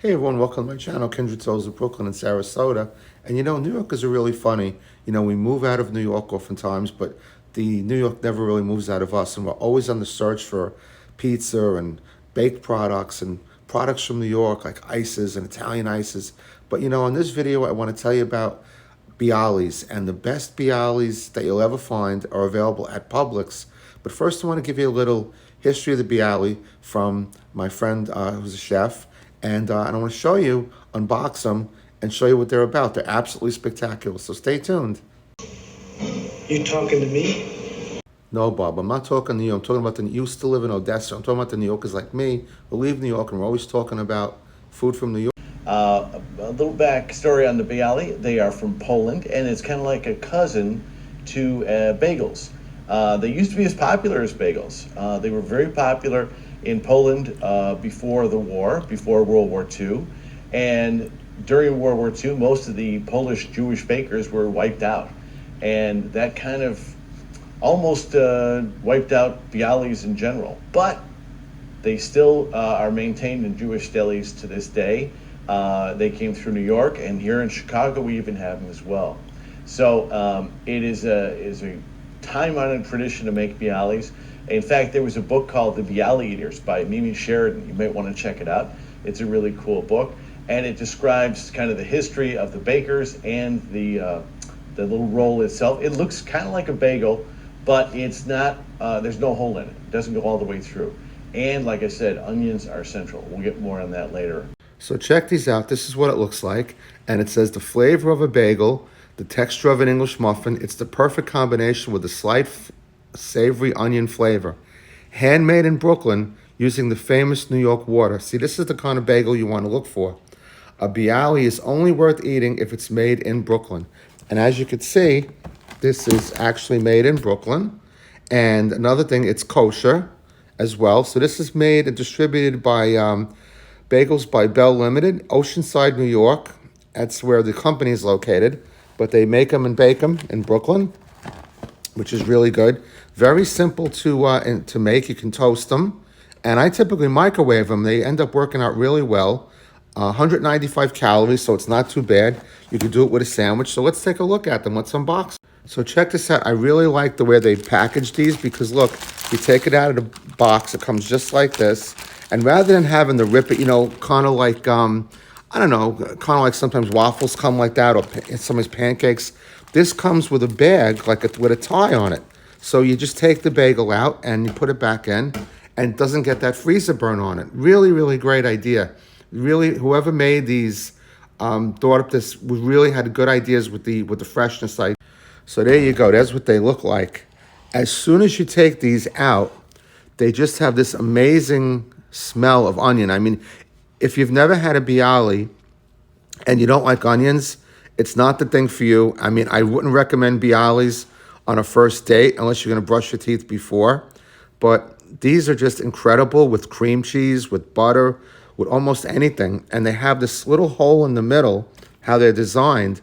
Hey everyone, welcome to my channel, Kindred Souls of Brooklyn and Sarasota. And New Yorkers are really funny. We move out of New York oftentimes, but the New York never really moves out of us. And we're always on the search for pizza and baked products and products from New York, like ices and Italian ices. But on this video, I want to tell you about Bialys. And the best Bialys that you'll ever find are available at Publix. But first, I want to give you a little history of the Bialy from my friend who's a chef. And I want to show you, unbox them, and show you what they're about. They're absolutely spectacular, so stay tuned. You talking to me? No, Bob, I'm not talking to you. I'm talking about you used to live in Odessa. I'm talking about the New Yorkers like me who leave New York, and we're always talking about food from New York. A little backstory on the Bialy. They are from Poland, and it's kind of like a cousin to bagels. They used to be as popular as bagels. They were very popular in Poland before the war, before World War II. And during World War II, most of the Polish Jewish bakers were wiped out. And that kind of almost wiped out Bialys in general. But they still are maintained in Jewish delis to this day. They came through New York, and here in Chicago we even have them as well. So it is a time-honored tradition to make Bialys. In fact, there was a book called The Bialy Eaters by Mimi Sheridan. You might want to check it out. It's a really cool book, and it describes kind of the history of the bakers and the little roll itself. It looks kind of like a bagel, but it's not. There's no hole in it. It doesn't go all the way through. And like I said, onions are central. We'll get more on that later. So check these out. This is what it looks like, and it says the flavor of a bagel, the texture of an English muffin. It's the perfect combination with a slight savory onion flavor. Handmade in Brooklyn using the famous New York water. See, this is the kind of bagel you want to look for. A Bialy is only worth eating if it's made in Brooklyn. And as you can see, this is actually made in Brooklyn. And another thing, it's kosher as well. So this is made and distributed by Bagels by Bell Limited, Oceanside, New York. That's where the company is located. But they make them and bake them in Brooklyn, which is really good. Very simple to make. You can toast them. And I typically microwave them. They end up working out really well. 195 calories, so it's not too bad. You can do it with a sandwich. So let's take a look at them. Let's unbox. So check this out. I really like the way they package these because look, you take it out of the box. It comes just like this. And rather than having to rip it, kind of like, I don't know, kind of like sometimes waffles come like that or sometimes pancakes. This comes with a bag, with a tie on it. So you just take the bagel out and you put it back in, and it doesn't get that freezer burn on it. Really, really great idea. Really, whoever made these thought up this really had good ideas with the freshness side. So there you go. That's what they look like. As soon as you take these out, they just have this amazing smell of onion. I mean, if you've never had a Bialy and you don't like onions, it's not the thing for you. I mean, I wouldn't recommend Bialys on a first date unless you're going to brush your teeth before. But these are just incredible with cream cheese, with butter, with almost anything. And they have this little hole in the middle, how they're designed.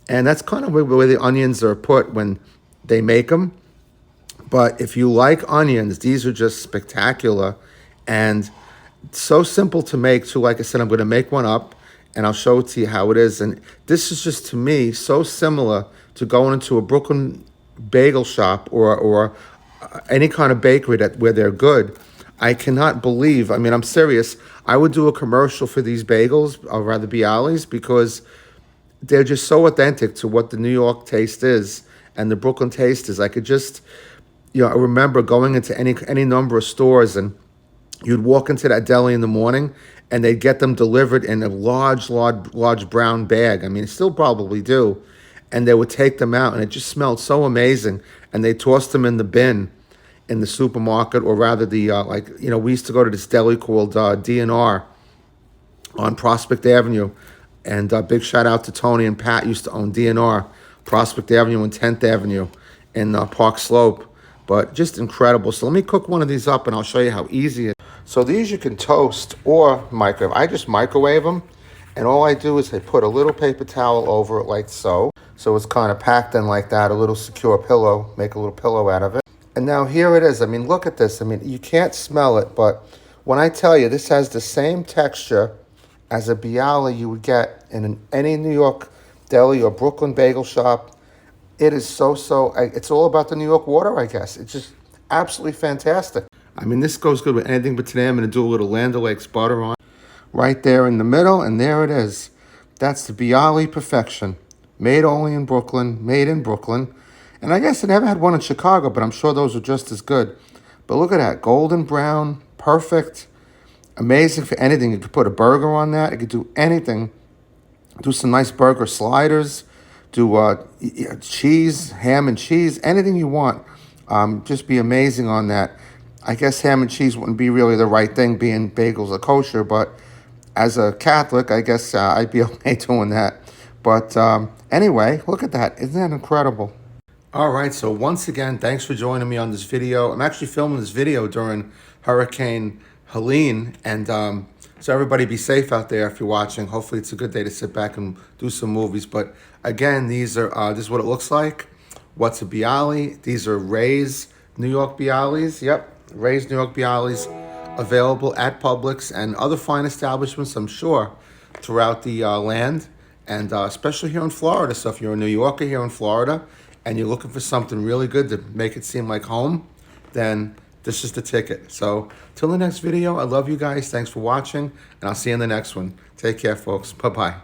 And that's kind of where the onions are put when they make them. But if you like onions, these are just spectacular. And so simple to make, too. Like I said, I'm going to make one up, and I'll show it to you how it is. And this is just, to me, so similar to going into a Brooklyn bagel shop or any kind of bakery where they're good. I cannot believe, I mean, I'm serious. I would do a commercial for these bagels, or rather Bialys, because they're just so authentic to what the New York taste is and the Brooklyn taste is. I could just, I remember going into any number of stores, and you'd walk into that deli in the morning, and they'd get them delivered in a large brown bag. I mean, still probably do. And they would take them out, and it just smelled so amazing. And they tossed them in the bin in the supermarket, or rather we used to go to this deli called D&R on Prospect Avenue. And big shout out to Tony and Pat, used to own D&R, Prospect Avenue and 10th Avenue in Park Slope. But just incredible. So let me cook one of these up, and I'll show you how easy it is. So these you can toast or microwave. I just microwave them, and all I do is I put a little paper towel over it like so. So it's kind of packed in like that, a little secure pillow, make a little pillow out of it. And now here it is. I mean, look at this. I mean, you can't smell it, but when I tell you this has the same texture as a Bialy you would get in any New York deli or Brooklyn bagel shop. It is it's all about the New York water, I guess. It's just absolutely fantastic. I mean, this goes good with anything, but today I'm going to do a little Land O'Lakes butter on. Right there in the middle, and there it is. That's the Bialy perfection. Made only in Brooklyn, made in Brooklyn. And I guess I never had one in Chicago, but I'm sure those are just as good. But look at that, golden brown, perfect, amazing for anything. You could put a burger on that. You could do anything. Do some nice burger sliders. Do cheese, ham and cheese, anything you want. Just be amazing on that. I guess ham and cheese wouldn't be really the right thing, being bagels are kosher, but as a Catholic, I guess I'd be okay doing that. But anyway, look at that. Isn't that incredible? All right, so once again, thanks for joining me on this video. I'm actually filming this video during Hurricane Helene, and so everybody be safe out there if you're watching. Hopefully it's a good day to sit back and do some movies. But again, this is what it looks like. What's a Bialy? These are Ray's New York Bialys. Yep, Ray's New York Bialys, available at Publix and other fine establishments, I'm sure, throughout the land, and especially here in Florida. So if you're a New Yorker here in Florida and you're looking for something really good to make it seem like home, then this is the ticket. So till the next video, I love you guys. Thanks for watching, and I'll see you in the next one. Take care, folks. Bye-bye.